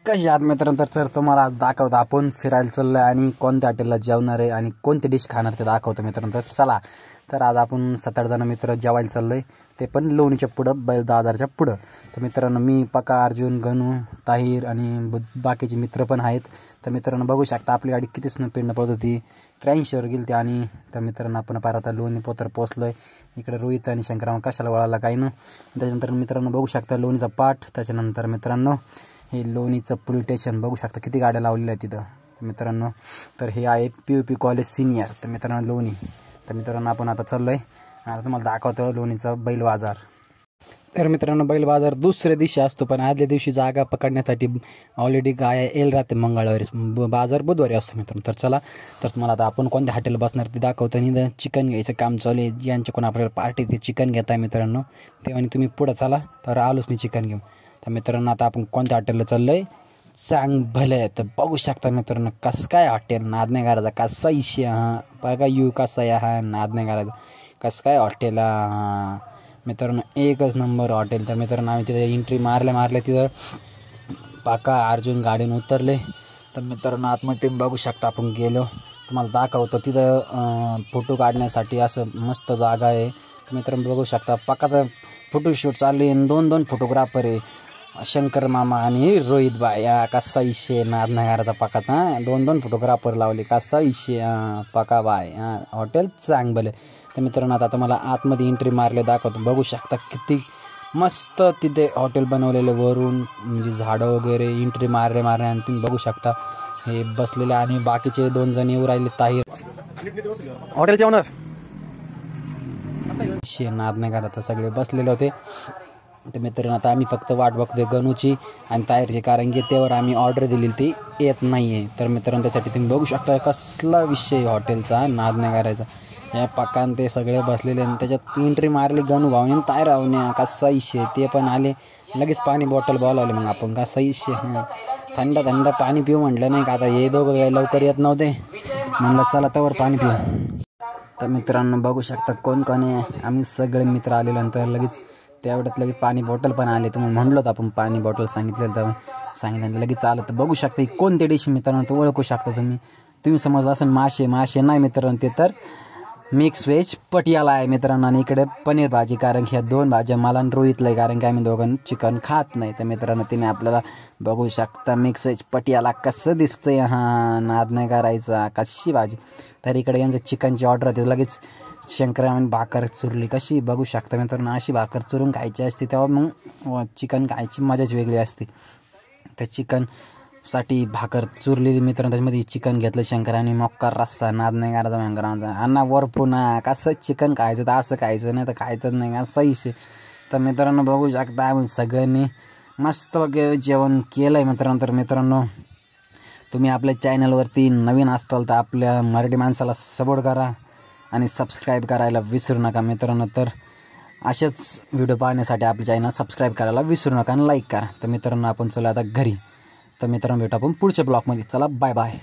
कशी आहात मित्रांनो? तर तुम्हाला आज दाखवतो आपण फिरायला चाललोय आणि कोणत्या हॉटेलला जेवणार आहे आणि कोणते डिश खाणार ते दाखवतो मित्रांनो. तर चला, तर आज आपण 7-8 जण मित्र जेवायला चाललोय, ते पण लोणीच्या पुढं, बैल दादारच्या पुढं. तर मित्रांनो, मी पका, अर्जुन, गणू, ताहीर आणि बाकीचे मित्र पण आहेत. तर मित्रांनो बघू शकता आपली गाडी किती स्पीडनं पळत होती, 83वर गेली ती. आणि त्या मित्रांनो आपण पार आता लोणी पोतर पोचलोय. इकडे रोहित आणि शंकराम कशाला वळाला काही न. त्याच्यानंतर मित्रांनो बघू शकता लोणीचा पाठ. त्याच्यानंतर मित्रांनो हे लोणीचं पोलीस स्टेशन बघू शकता, किती गाड्या लावलेल्या आहेत तिथं मित्रांनो. तर हे आहे PUP कॉलेज सिनियर. तर मित्रांनो लोणी. तर मित्रांनो आपण आता चाललोय, आता तुम्हाला दाखवतो लोणीचा बैल बाजार. तर मित्रांनो बैल बाजार दुसऱ्या दिवशी असतो, पण आदल्या दिवशी जागा पकडण्यासाठी ऑलरेडी गाय येईल राहते. मंगळवारी बाजार बुधवारी असतो मित्रांनो. तर चला, तर तुम्हाला आता आपण कोणत्या हॉटेल बसणार ते दाखवतो. आणि चिकन घ्यायचं काम चालू आहे. ज्यांच्याकडून आपल्याला पार्टी ते चिकन घेत आहे मित्रांनो, तेव्हा तुम्ही पुढं चला. तर आलोच मी चिकन घेऊन. तर मित्रांनो आता आपण कोणत्या हॉटेलला चाललो आहे चांग भलं आहे. तर बघू शकता मित्रांनो कसं काय हॉटेल, नाद नाही करायचा. कसा इशे हां बघा, यू कसा आहे हा, नाद नाही करायचा. कसं काय हॉटेल हां मित्रांनो, एकच नंबर हॉटेल. तर मित्रांनो आम्ही तिथे एंट्री मारल्या तिथं पाका अर्जुन गाडीनं उतरले. तर मित्रांनो आतमध्ये बघू शकता आपण गेलो, तुम्हाला दाखवतो. तिथं फोटो काढण्यासाठी असं मस्त जागा आहे. तर मित्रांनो बघू शकता पाकाचं फोटोशूट चालू आहे. 2 फोटोग्राफर आहे, शंकर मामा आणि रोहित बाय. कसा इशे, नाद नाही करायचा पाकाचा. 2 फोटोग्राफर लावले. कसा इशे पाका बाय. हॉटेल चांगलं आहे. तर मित्रांनो आता तुम्हाला आतमध्ये एंट्री मारले दाखवतो. बघू शकता किती मस्त तिथे हॉटेल बनवलेले वरून, म्हणजे झाडं वगैरे. एंट्री मारले आणि तुम्ही बघू शकता हे बसलेले आणि बाकीचे 2 जण येऊ राहिले. ताहीर हॉटेलचे ओनर नाद नाही करत, सगळे बसलेले होते. तर मित्रांनो आता आम्ही फक्त वाट बघतोय गणूची आणि ताहीरची, कारण की त्यावर आम्ही ऑर्डर दिलेली ती येत नाही आहे. तर मित्रांनो त्यासाठी तुम्ही बघू शकता कसला विषय हॉटेलचा, नाद नाही करायचा. या पाकान ते सगळे बसलेले आणि त्याच्यात एंट्री मारली गणू भावने आणि ताहीर भावने. कसा इशे, ते पण आले लगेच पाणी बॉटल बोलावले. मग आपण कसा इशे थंड पाणी पिऊ म्हटलं नाही का. आता हे दोघं लवकर येत नव्हते, म्हणलं चला त्यावर पाणी पिऊ. तर मित्रांनो बघू शकता कोण आहे. आम्ही सगळे मित्र आल्यानंतर लगेच तेवढ्यात लगेच पाणी बॉटल पण आले. तुम्ही म्हणलो तर आपण पाणी बॉटल सांगितलं, तर सांगितलं लगेच आलं. तर बघू शकता कोणते डिश मित्रांनो ते ओळखू शकता तुम्ही समजलं असेल. मासे नाही मित्रांनो, ते तर मिक्स व्हेज पटियाला आहे मित्रांनो. आणि इकडे पनीर भाजी, कारण की ह्या 2 भाज्या मला आणि रोहितला आहे, कारण की आम्ही दोघं चिकन खात नाही. तर मित्रांनो तिने आपल्याला बघू शकता मिक्स व्हेज पटियाला कसं दिसतंय. हां नाद नाही करायचा, कशी भाजी. तर इकडे यांचं चिकनची ऑर्डर होती. लगेच शंकराने भाकर चुरली, कशी बघू शकता मित्रांनो. अशी भाकर चुरून खायची असते तेव्हा मग चिकन खायची मजाच वेगळी असते. तर चिकनसाठी भाकर चुरलेली मित्रांनो, त्याच्यामध्ये चिकन घेतलं शंकराने, मोक्का रस्सा. नाद नाही करायचा शंकरांचा. अण्णा वर पुन्हा कसं चिकन खायचं तर असं खायचं, नाही तर खायचंच नाही असं इशे. तर मित्रांनो बघू शकता आम्ही सगळ्यांनी मस्त वगैरे जेवण केलं आहे मित्रांनो. तर मित्रांनो तुम्ही आपल्या चॅनलवरती नवीन असताल तर आपल्या मराठी माणसाला सपोर्ट करा आणि सबस्क्राईब करायला विसरू नका मित्रांनो. तर असेच व्हिडिओ पाहण्यासाठी आपल्या चॅनल सबस्क्राईब करायला विसरू नका आणि लाईक करा. तर मित्रांनो आपण चला आता घरी. तर मित्रांनो भेटू आपण पुढच्या ब्लॉगमध्ये. चला बाय बाय.